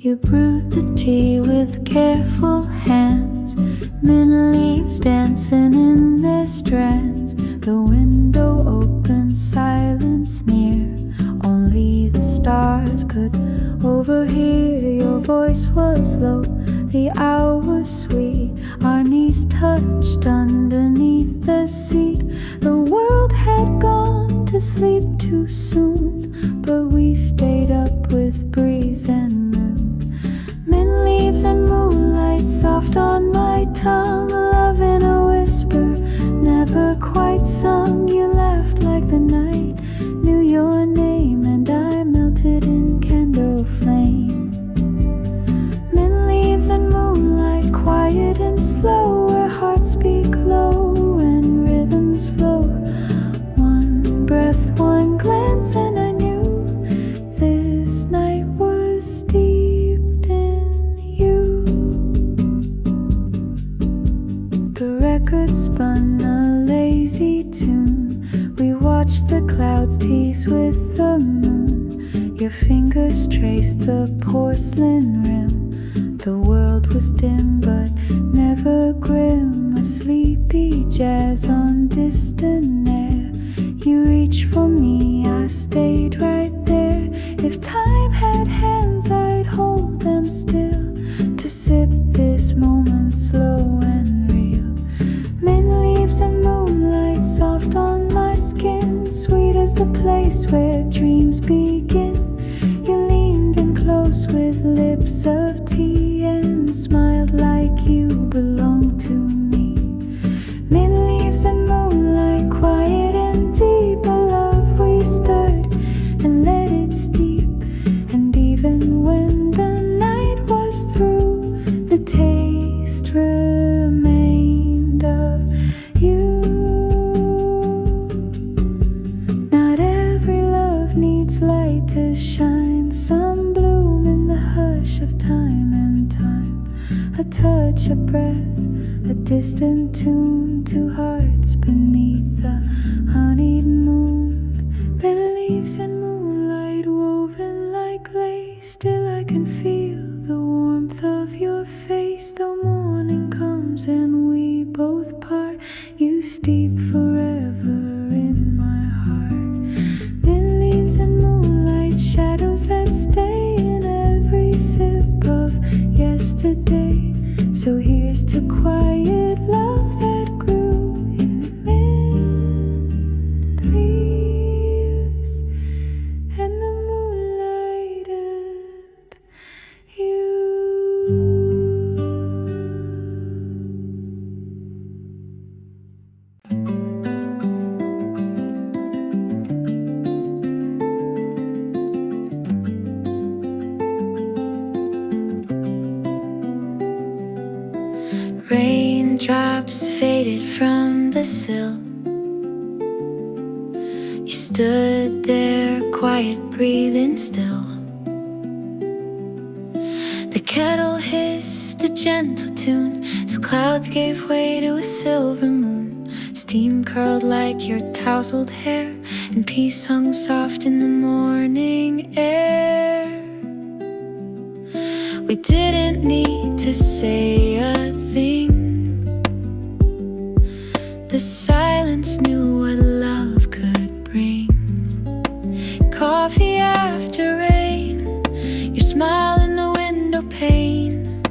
You brewed the tea with careful hands, mint leaves dancing in their strands. The window open, silence near, only the stars could overhear. Your voice was low, the hour was sweet. Our knees touched underneath the seat. The world had gone to sleep too soon, but we stayed up with breeze and moon. Mint leaves and moonlight soft on my tongue, love in a whisper, never quite sung. You laughed like the night knew your name, and I melted in candle flame. Mint leaves and moonlight, quiet and slow, where hearts speak low and rhythms flow. One breath, one glance, and I knew this night was steeped in you. The record spun a lazy tune. We watched the clouds tease with the moon. Your fingers traced the porcelain rim. The world was dim but never grim, a sleepy jazz on distant air. You reached for me, I stayed right there. If time had hands, I'd hold them still, to sip this moment slow and real. Mint leaves and moonlight soft on my skin, sweet as the place where dreams begin. You leaned in close with lips of tea and smiled like you belonged to me. Mint leaves and moonlight, quiet and deep, a love we stirred and let it steep. And even when the night was through, the taste remained of you. Not every love needs light to shine. Some bloom in the hush of time and time. A touch, a breath, a distant tune, two hearts beneath the honeyed moon. Mint leaves and moonlight woven like lace, still I can feel the warmth of your face. Though morning comes and we both part, you steep forever in my heart. Mint leaves and moonlight, shadows that stay in every sip of yesterday. So here's to quiet love that grew in mint leaves and the moonlight of you. Raindrops faded from the sill. You stood there, quiet, breathing still. The kettle hissed a gentle tune as clouds gave way to a silver moon. Steam curled like your tousled hair, and peace hung soft in the morning air. We didn't need to say a thing. The silence knew what love could bring. Coffee after rain, your smile in the window pane.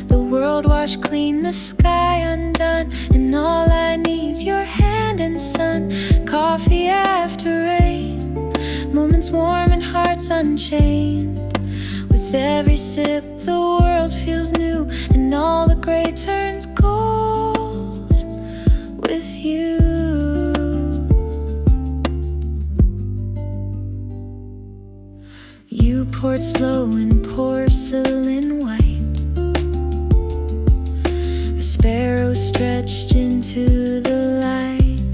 The world washed clean, the sky undone, and all I need's your hand and sun. Coffee after rain, moments warm and hearts unchained. With every sip the world feels new, and all the gray turns gold with you. You poured slow in porcelain white. A sparrow stretched into the light.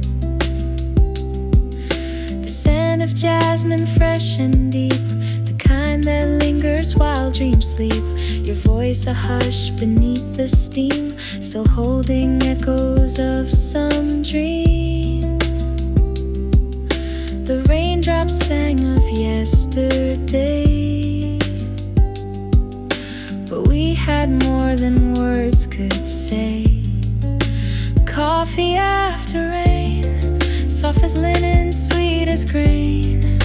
The scent of jasmine fresh and deep, the kind that lingers while dreams sleep. Your voice a hush beneath the steam, still holding echoes of some dream. The raindrops sang of yesterday. could say. Coffee after rain, soft as linen, sweet as grain.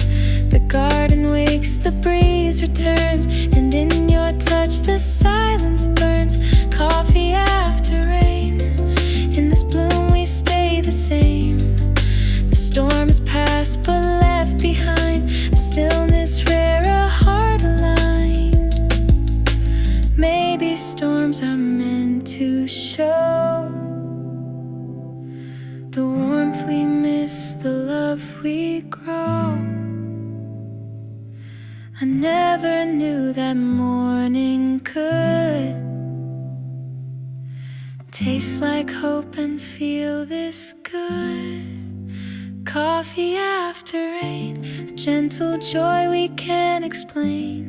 The garden wakes, the breeze returns, and in your touch the silence burns. Coffee after rain, in this bloom we stay the same. The storm has passed but left behind a stillness rare, a heart aligned. Maybe storms are meant to show the warmth we miss, the love we grow. I never knew that morning could taste like hope and feel this good. Coffee after rain, a gentle joy we can't explain.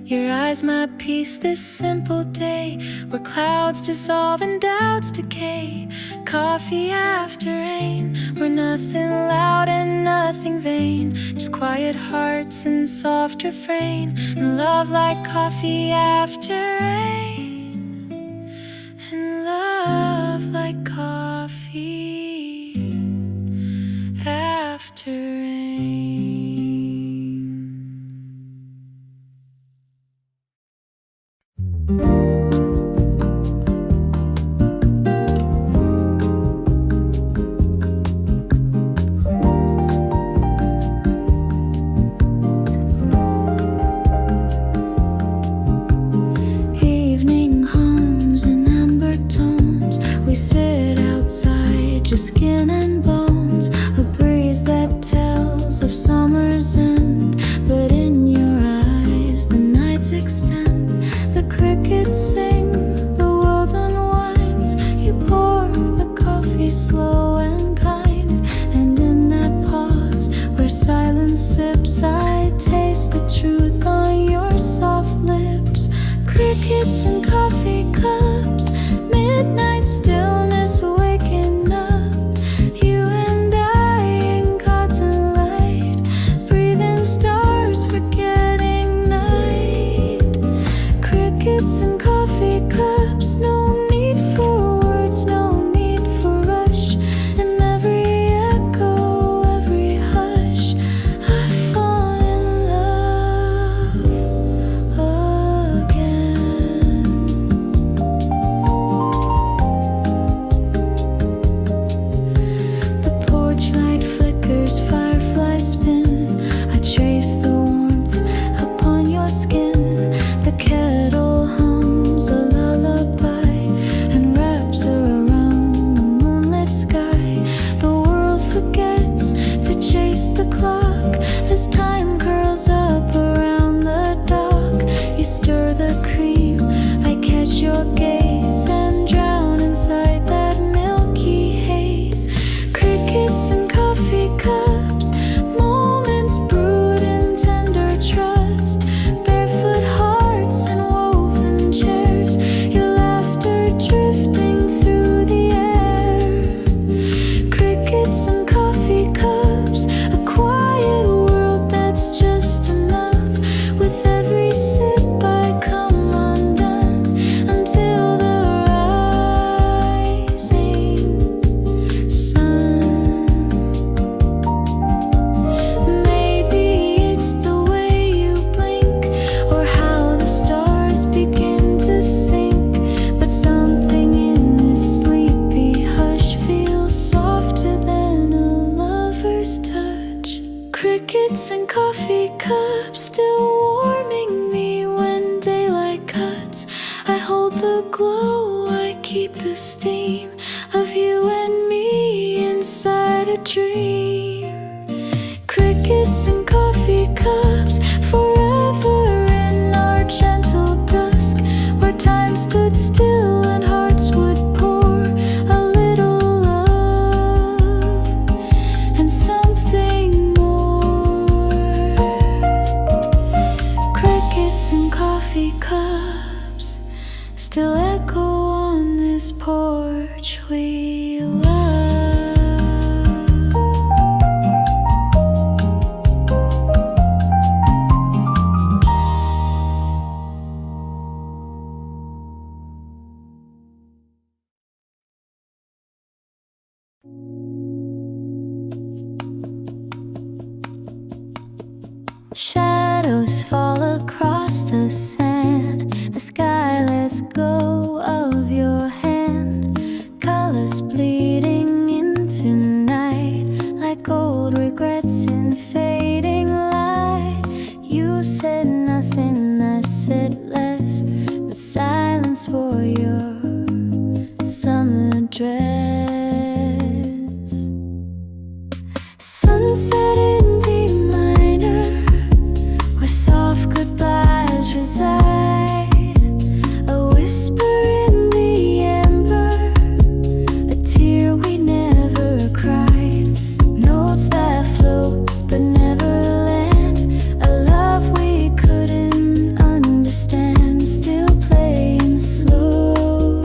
Your eyes, my peace, this simple day, where clouds dissolve and doubts decay. Coffee after rain, where nothing loud and nothing vain, just quiet hearts and soft refrain, and love like coffee after rain, and love like coffee after rain. Evening hums in amber tones, we sit outside, just skin and bones. A breeze that tells of summer's end, but in your eyes the nights extend. The crickets sing, the world unwinds. You pour the coffee slow and kind, and in that pause where silence sips, I taste the truth on your soft lips. Crickets and coffee cups, midnight stillness waking up. You and I in cotton light, breathing stars, forgetting night. Crickets and coffee cups, no need for words, no need for rush. In every echo, every hush, I fall in love again. The porch light flickers, fireflies spin. I trace the warmth upon your skin. The kettle hums a lullaby and wraps around the moonlit sky. The world forgets to chase the clock as time curls up around the dock. You stir the cream, I catch your gaze and drown inside that milky haze. Crickets and coffee cups, moments brewed in tender trust. Barefoot hearts and woven chairs, your laughter drifting through the air. Crickets and coffee cups, a quiet world that's just enough. With every sip I come undone until the rising sun. Maybe it's the way you blink, or how the stars begin to sink, but something in this sleepy hush feels softer than a lover's touch. Crickets and coffee cups, still warming me when daylight cuts. I hold the glow, I keep the steam of you and me inside a dream. Crickets and coffee cups, forever in our gentle dusk, where time stood still and hearts would pour a little love and something more. Crickets and coffee cups still echo on this porch we love. Shadows fall across the sand. The sky lets go of your hand. Colors bleeding into night, like old regrets in fading light. You said nothing, I said less, but silence wore your summer dress. Sunset in D minor, where soft goodbyes reside. A whisper in the amber, a tear we never cried. Notes that float but never land. A love we couldn't understand, still playing slow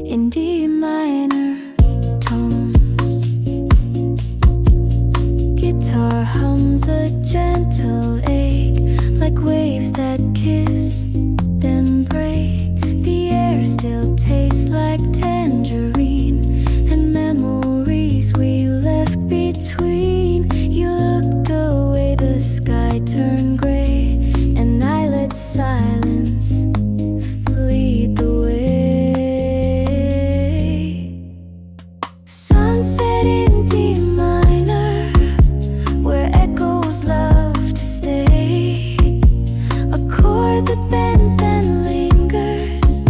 in D minor tones. Guitar hums a gentle ache, like waves that kiss then break. The air still tastes like tangerine, and memories we left between. You looked away, the sky turned gray, and I let silence lead the way. Sunset in D minor, where echoes love to stay. A chord that bends then lingers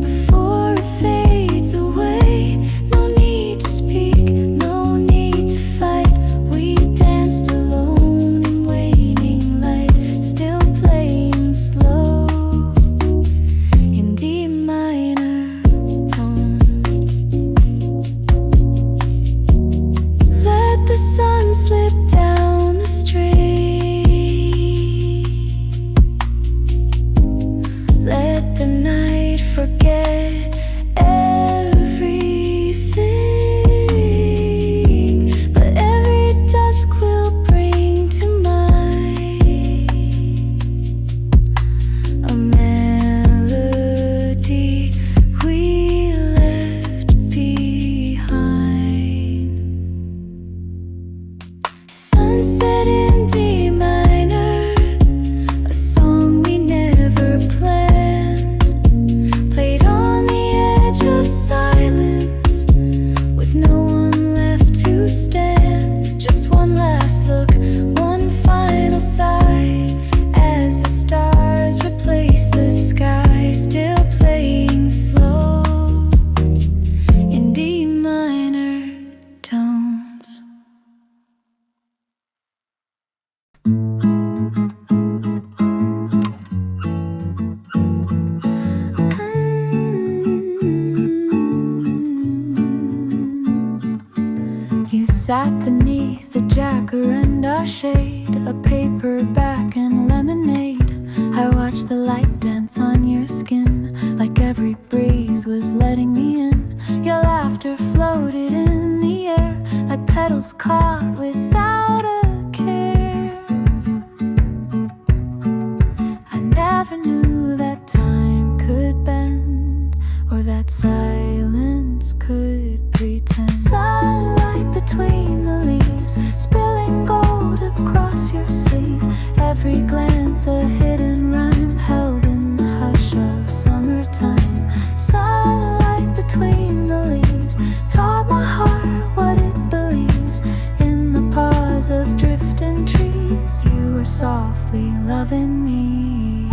before it fades away. No need to speak, no need to fight. We danced alone in waning light, still playing slow in D minor tones. Let the sun slip down the street. Let the night forget everything, but every dusk will bring to mind a melody we left behind. Sunset in D minor, a song we never planned, played on the edge of silence, with no one left to stand. Just one last look, one final sigh, as the stars replace the sky, still playing slow in D minor tones. You sat beneath the jacaranda shade, a paperback and lemonade. I watched the light dance on your skin, like every breeze was letting me in. Your laughter floated in the air, like petals caught without a care. I never knew that time could bend, or that silence could pretend. Sunlight between the leaves, spilling gold across your sleeve. Every glance a hidden rhyme, held in the hush of summertime. Sunlight between the leaves taught my heart what it believes. In the pause of drifting trees, you were softly loving me.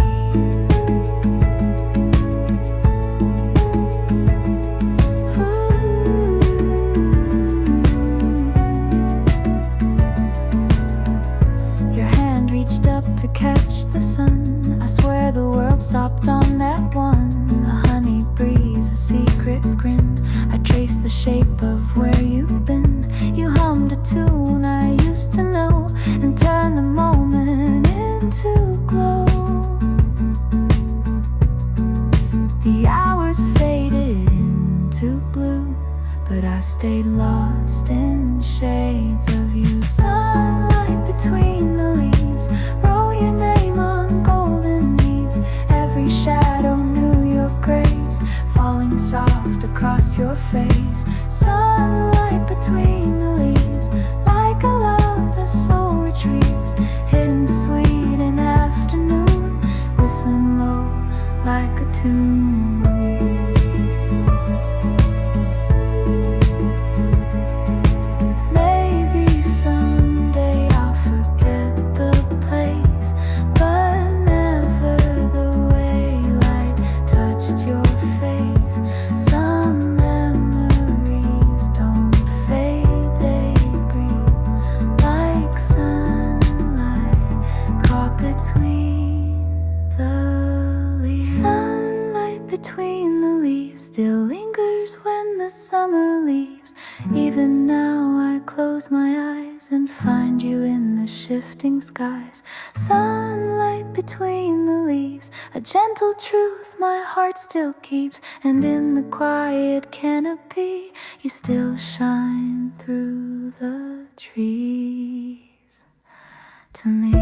Your hand reached up to catch the sun. I swear the world stopped on that one. A honey breeze, a secret grin. I traced the shape of where you've been. You hummed a tune I used to know, and turned the moment into glow. The hours faded into blue, but I stayed lost in shades of you. Sunlight between the leaves, wrote your name on golden leaves. Every shadow knew your grace, falling soft across your face. Sunlight between the leaves, like a love the soul retrieves. hidden sweet in afternoon, whistling low like a tune. Maybe someday I'll forget the place, but never the way light touched your face. Some memories don't fade, they breathe like sunlight caught between the leaves. Sunlight between the leaves still lingers when the summer leaves. Even now I close my eyes and find you in the shifting skies. Sunlight between the leaves, a gentle truth my heart still keeps. And in the quiet canopy, you still shine through the trees to me.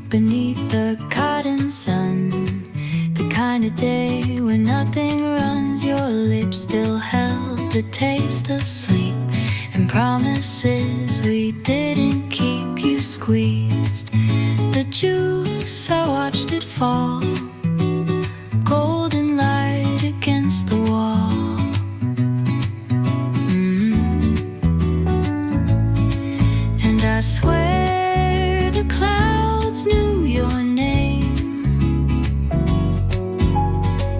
Beneath the cotton sun, the kind of day where nothing runs. Your lips still held the taste of sleep and promises we didn't keep. You squeezed the juice, I watched it fall, golden light against the wall. And I swear the clouds knew your name,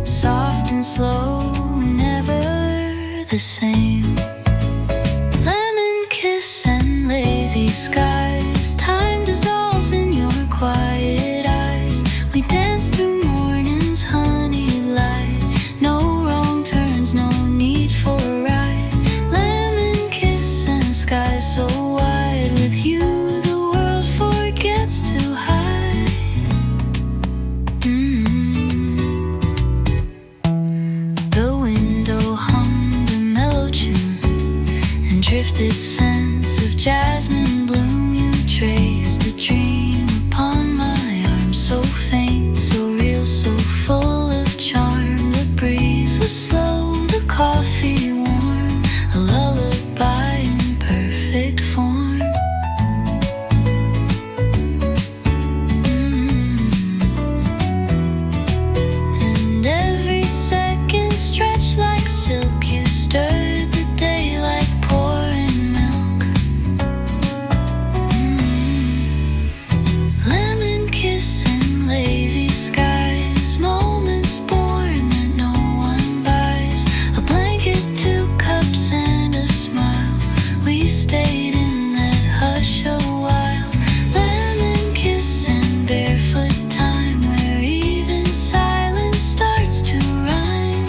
soft and slow, never the same. Lemon kiss and lazy skies, time dissolves in your quiet eyes. We dance through morning's honey light, no wrong turns, no need for a ride. Lemon kiss and skies so wide, with you the world forgets to hide. The window hummed a mellow tune and drifted scents of jasmine bloom. You traced a dream upon my arm, so faint, so real, so full of charm. The breeze was slow, the coffee warm, a lullaby in perfect form. And every second stretched like silk. You stirred the day like pouring milk. Lemon kiss and lazy skies, moments born that no one buys. A blanket, 2 cups and a smile, we stayed in that hush a while. Lemon kiss and barefoot time, where even silence starts to rhyme.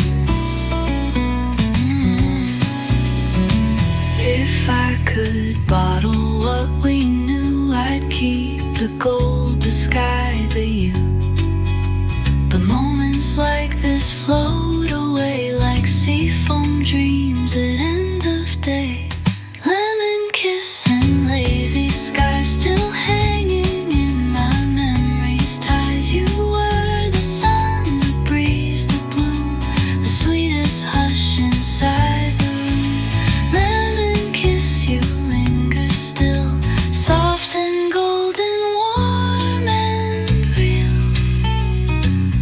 If I could bottle what we knew, I'd keep the gold, the sky, the you. But moments like this float away like seafoam dreams at end of day. Lemon kiss and lazy sky still hanging in my memories. Ties, you were the sun, the breeze, the bloom, the sweetest hush inside the room. Lemon kiss, you linger still, soft and golden, warm and real.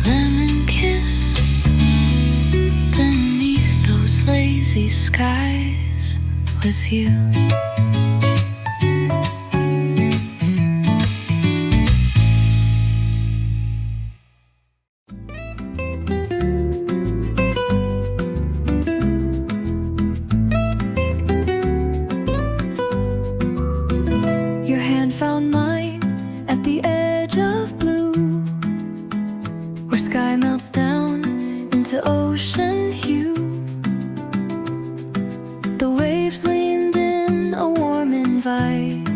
Lemon kiss beneath those lazy skies with you. Your hand found mine at the edge of blue, where sky melts down into ocean hue. The waves leaned in a warm invite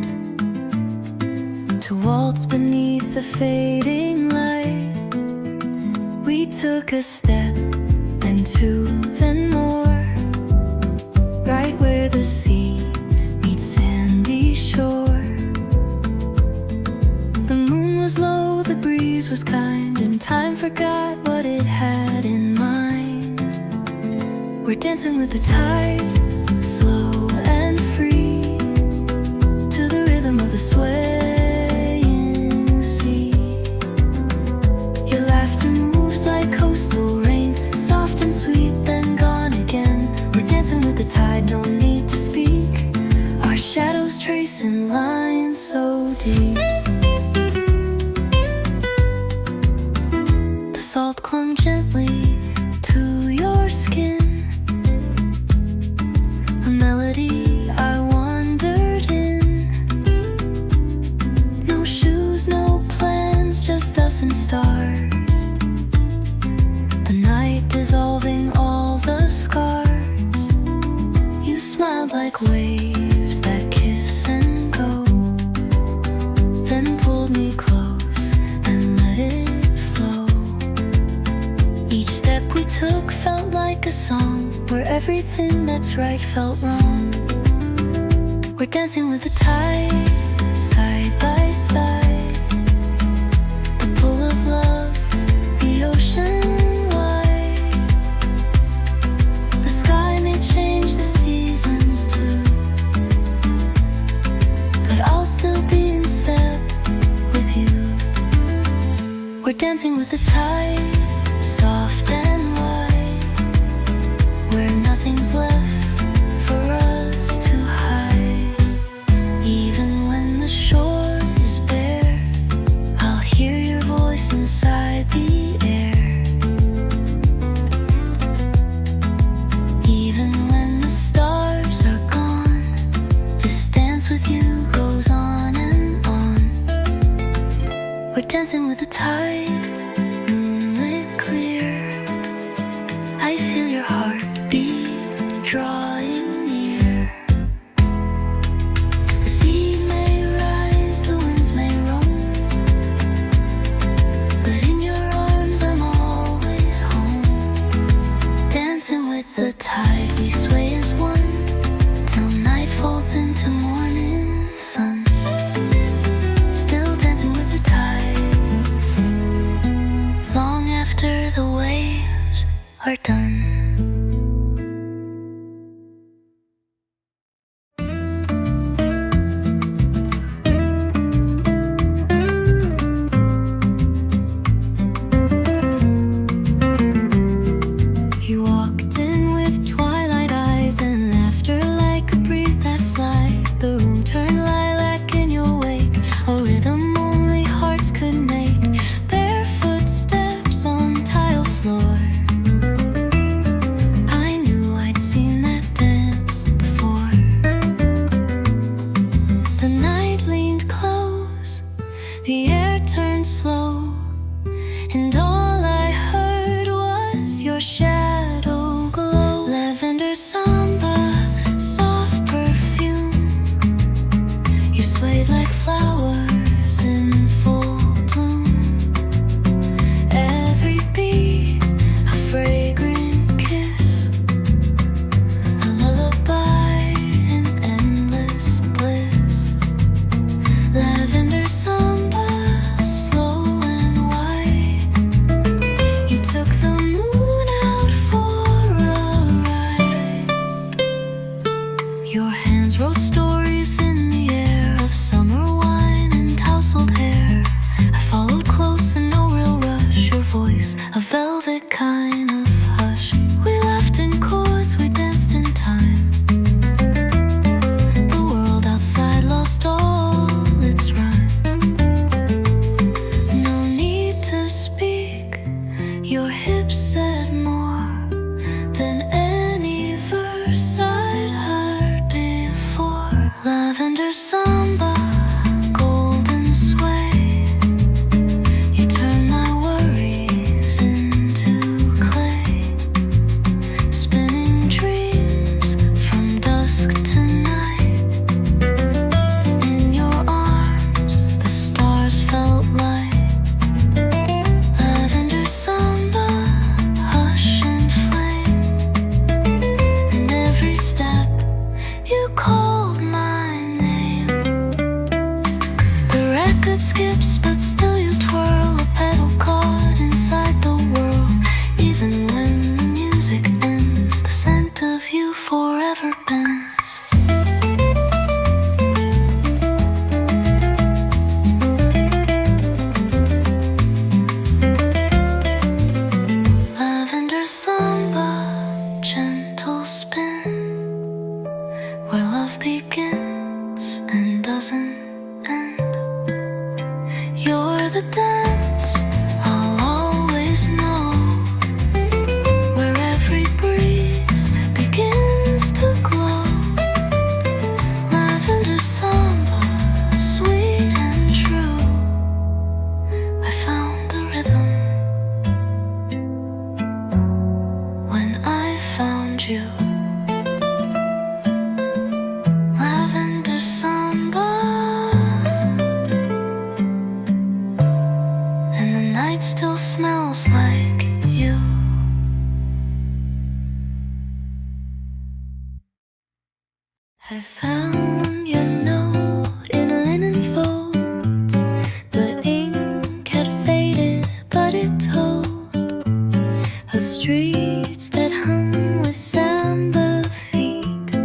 to waltz beneath the fading light. We took a step, then 2, then more, with the tide, slow and free, to the rhythm of the swaying sea. Your laughter moves like coastal rain, soft and sweet, then gone again. We're dancing with the tide, no need to speak, our shadows tracing lines so deep. The salt clung gently to your skin, a melody I wandered in. No shoes, no plans, just us and stars. The night dissolving all the scars. You smiled like waves that kiss and go, then pulled me close and let it flow. Each step we took felt like a song, where everything that's right felt wrong. We're dancing with the tide, side by side. The pull of love, the ocean wide. The sky may change the seasons too, but I'll still be in step with you. We're dancing with the tide, soft and wide, where nothing's left for us to hide. Even when the shore is bare, I'll hear your voice inside the air. Even when the stars are gone, this dance with you goes on and on. We're dancing with the tide, moonlit clear. I feel your heartbeat drawing near. The sea may rise, the winds may roam, but in your arms I'm always home. Dancing with the tide, we sway as one, till night folds into morning sun. Still dancing with the tide, long after the waves are done. You walked in with twilight eyes and laughter like a breeze that flies. The room turned lilac in your wake, a rhythm only hearts could make. Barefoot steps on tile floor. I knew I'd seen that dance before. The night leaned close, the air turned slow, and all I heard was your shadow glow. Lavender Samba, soft perfume. You swayed like flowers in full bloom. Every beat, a fragrant kiss, a lullaby, an endless bliss. Lavender Samba, slow and wide. You took the moon out for a ride. Your hands wrote stories in the air of summer wine and tousled hair. I followed close and no real rush. Your voice, a velvet kind of hush. We laughed in chords, we danced in time. The world outside lost all its rhyme. No need to speak, your hips said more than any verse I'd heard before. forever bends. Lavender Samba, gentle spin, where love begins and doesn't end. You're the dance I'll always know, where every breeze begins to glow. Lavender Samba, sweet and true, I found the rhythm when I found you. Lavender Samba, and the night still smells like you. I found your note in linen folds. The ink had faded, but it told of streets that hum with samba feet,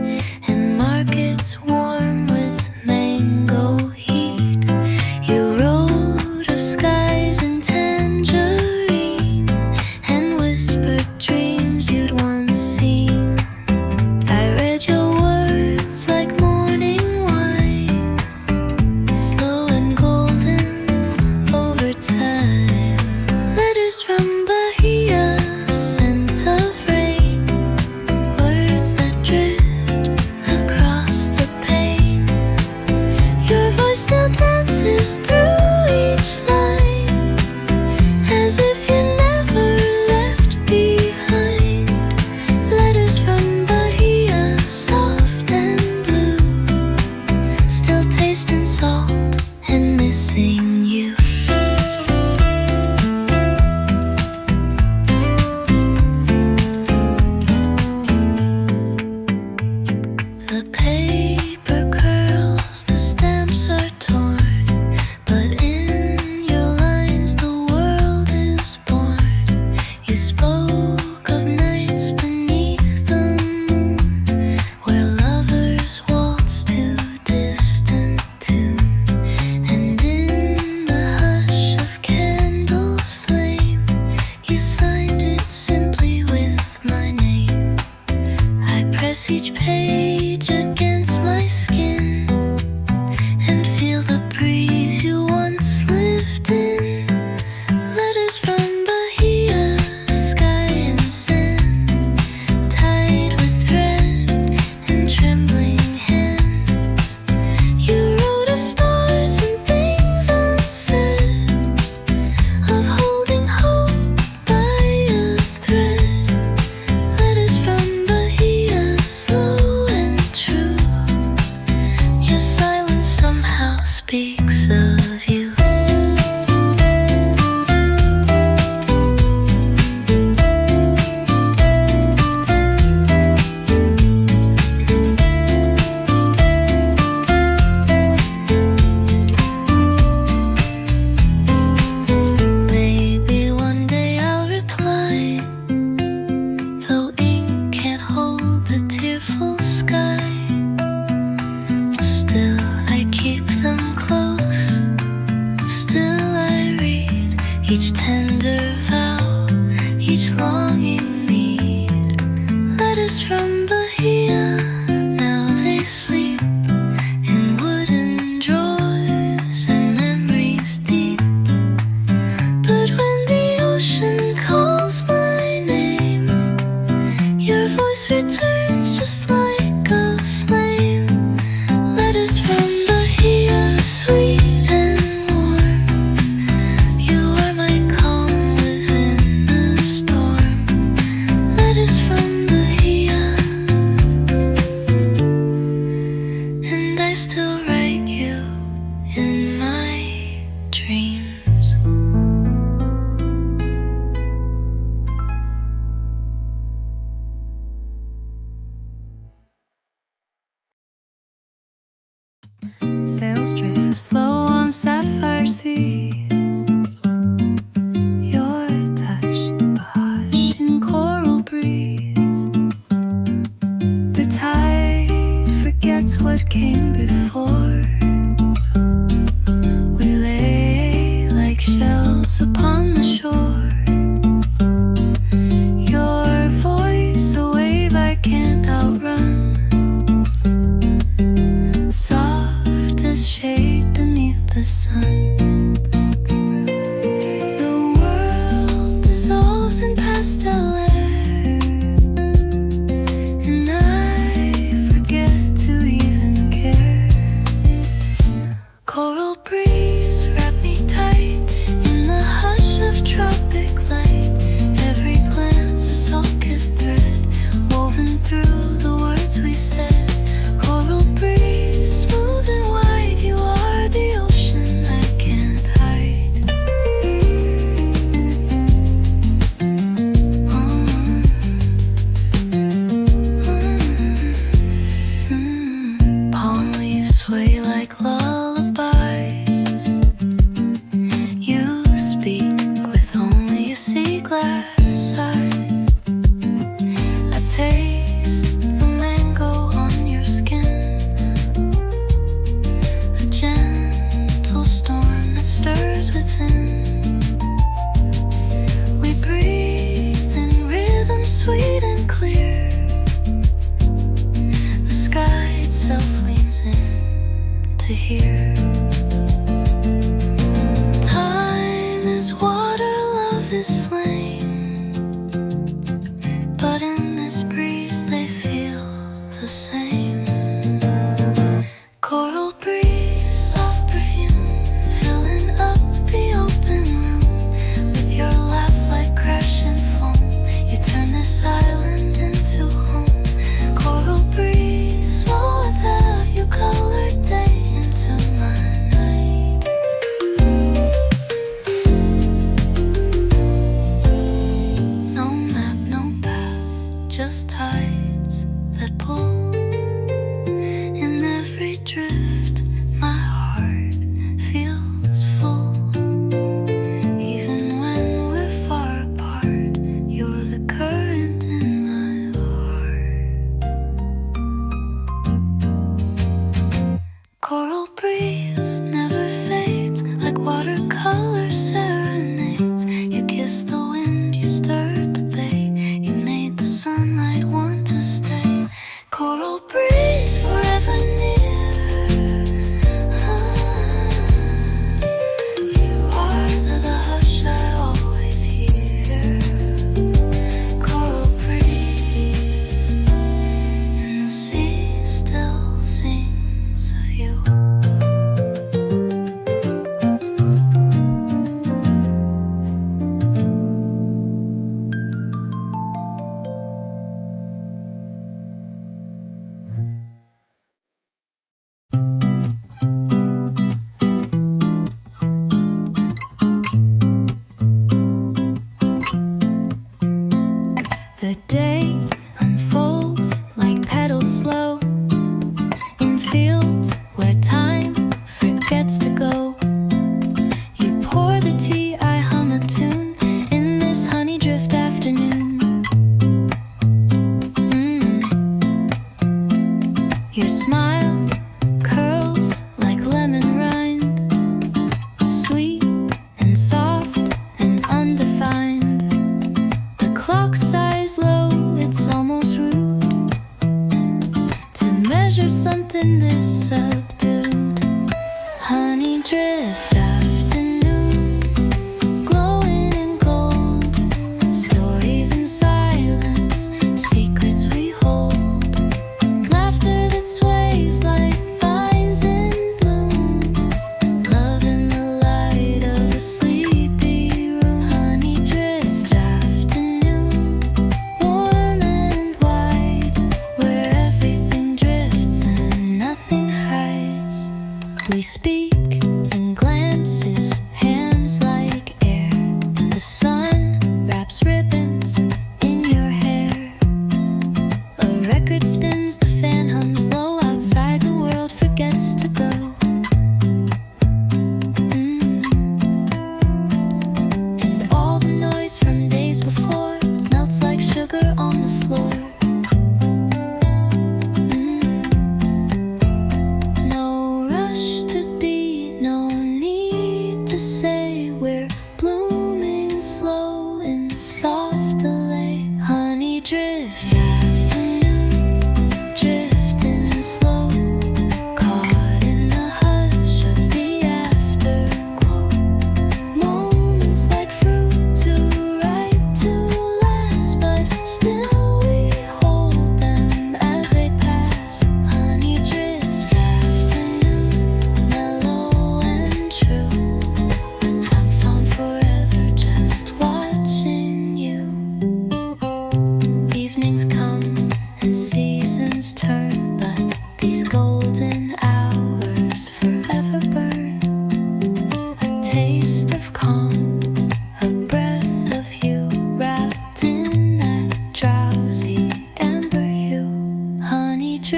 and markets warm with mango heat. You wrote of skies and tangerine, and whispered dreams you'd once seen. I read your words like morning wine, slow and golden over time. Letters from Behe, scent of rain, words that drift across the pane. Your voice still dances through each line, as if you never left behind. Letters from Behe, soft and blue, still tasting salt and missing you. The paper curls, the stamps are torn, but in your lines the world is born. You spoke of nights beneath the moon, where lovers waltz to distant tune, and in the hush of candles' flame, you signed it simply with my name. I press each page against my skin and feel the breeze you once lived in. Letters from Behe, sky and sand, tied with thread and trembling hands. You wrote of stars and things unsaid, of holding hope by a thread. Letters from Behe, slow and true, your silence somehow speaks of you. Maybe one day I'll reply, though ink can't hold the tearful sky. Still I keep them close, still I read each tender vow, each longing need. Letters from Behe, now they sleep in wooden drawers and memories deep. But when the ocean calls my name, your voice returns just like a flame. Letters from Behe, sweet and warm, you are my calm within the storm. Letters from Behe, and I still write you in my dreams. Sails drift slow on sapphire seas. Your touch, a hush in coral breeze. The tide what came before. We lay like shells upon the shore. Your voice, a wave I can't outrun, soft as shade beneath the sun. The world dissolves in pastel air, and I forget to even care. Coral breeze, wrap me tight in the hush of tropic light. Every glance a soft-kissed thread, woven through the words we said. Coral breeze, smooth and wide, you are the ocean I can't hide. Palm leaves sway like lullabies. You speak with only a sea glass eyes. I taste the mango on your skin, a gentle storm that stirs within. We breathe in rhythm sweet and clear. The sky itself leans in to hear. Time is water, love is flame, but in this breeze they feel the same. Coral breeze, soft perfume, filling up the open room. With your laugh like crashing foam, you turn this island into home. Coral breeze, small without you, colored day into my night. No map, no path, just tides that pull. In every drift, my heart feels full. Even when we're far apart, you're the current in my heart. Coral breeze never fades, like watercolor serenades. You kiss the wind, you stirred the bay, you made the sunlight want to stay. Coral breeze, forever near. You are the hush I always hear. Coral breeze, and the sea still sings of you. The day unfolds like petals slow in fields where time forgets to go. You pour the tea, I hum a tune in this honey drift afternoon. Your smile curls like lemon rind, sweet and soft and undefined. The clock sighs low, it's almost rude to measure something this subdued. Honey drift afternoon, glowing in gold. Stories in silence, secrets we hold. Laughter that sways like vines in bloom. Love in the light of a sleepy room. Honey drift afternoon, warm and wide, where everything drifts and nothing hides. We speak in glances, hands like air. The sun wraps ribbons in your hair. A record spins, the fan hums low outside. The world forgets to go. And all the noise from days before melts like sugar on the floor.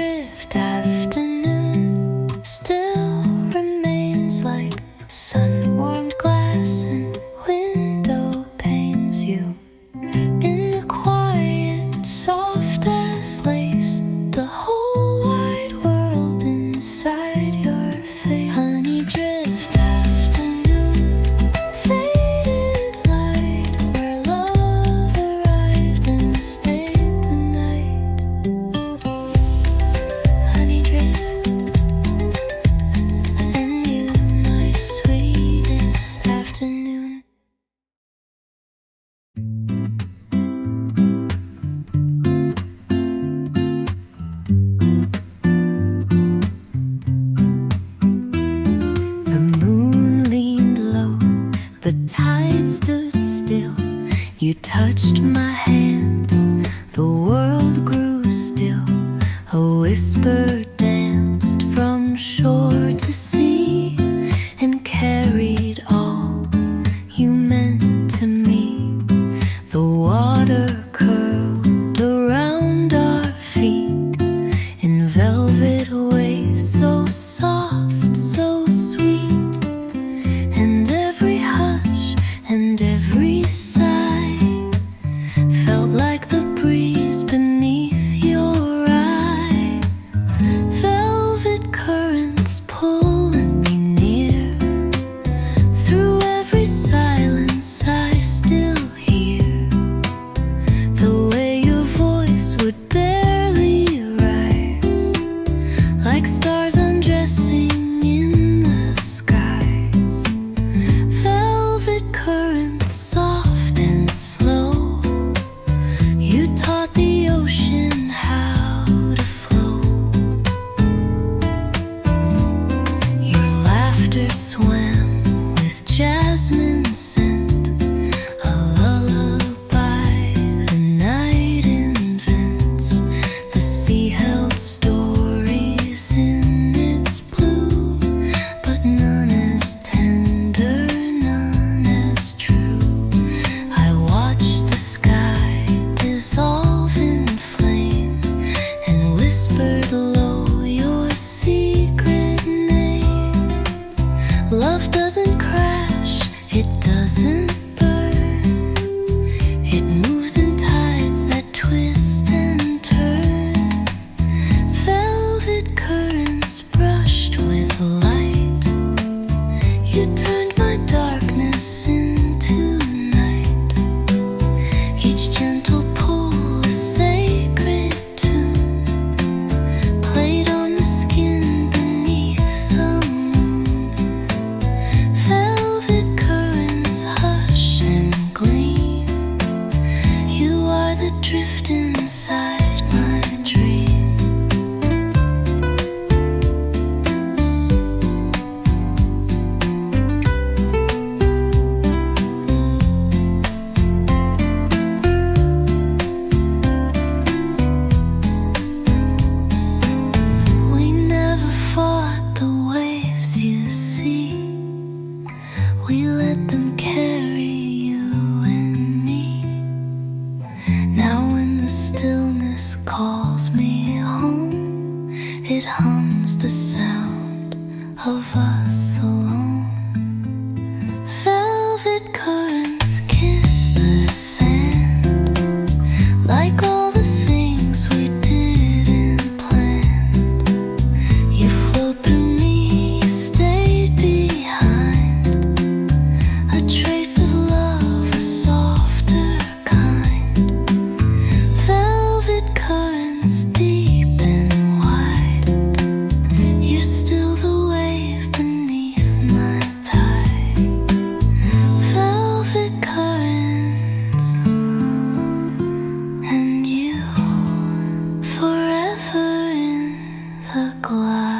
drift afternoon still remains like sun-warmed glass and window panes. You in the quiet, soft as lace, the whole wide world inside your face. Honey drift afternoon, faded light, where love arrived and stayed the night. Honey drift, and you, my sweetest afternoon. The moon leaned low, the tide stood still. You touched my hand, the world grew still. A whisper danced from shore to sea and carried all you meant to me. The water curled around our feet in velvet waves so soft, so sweet. And every hush and every sigh felt like the breeze beneath your eye. Velvet currents pulling me near. Through every silence I still hear the way your voice would barely rise, like stars undressing in the skies. Velvet currents soft and slow, you taught the ocean how to flow. Your laughter swam with jasmine scent, a lullaby the night invents. The sea held stories in its blue, but none as tender, none as true. I watched the sky dissolve in flame and whispered low your secret name. Love doesn't crash, it doesn't burn. It moves in tides that twist and turn. Velvet currents brushed with light, you turned my darkness into night. Each gentle pull a sacred tune, played on the skin beneath the moon. Velvet currents hush and gleam, you are the drift inside my dream. We never fought the waves, you see. We let them carry you and me. Now when the stillness calls me home, it hums the sound of us alone. Velvet currents kiss the sand, like all the things we didn't plan. You flowed through me, you stayed behind, a trace of love, a softer kind. Velvet currents deep and wide, you're still the wave beneath my tide. Velvet currents, and you forever in the glide.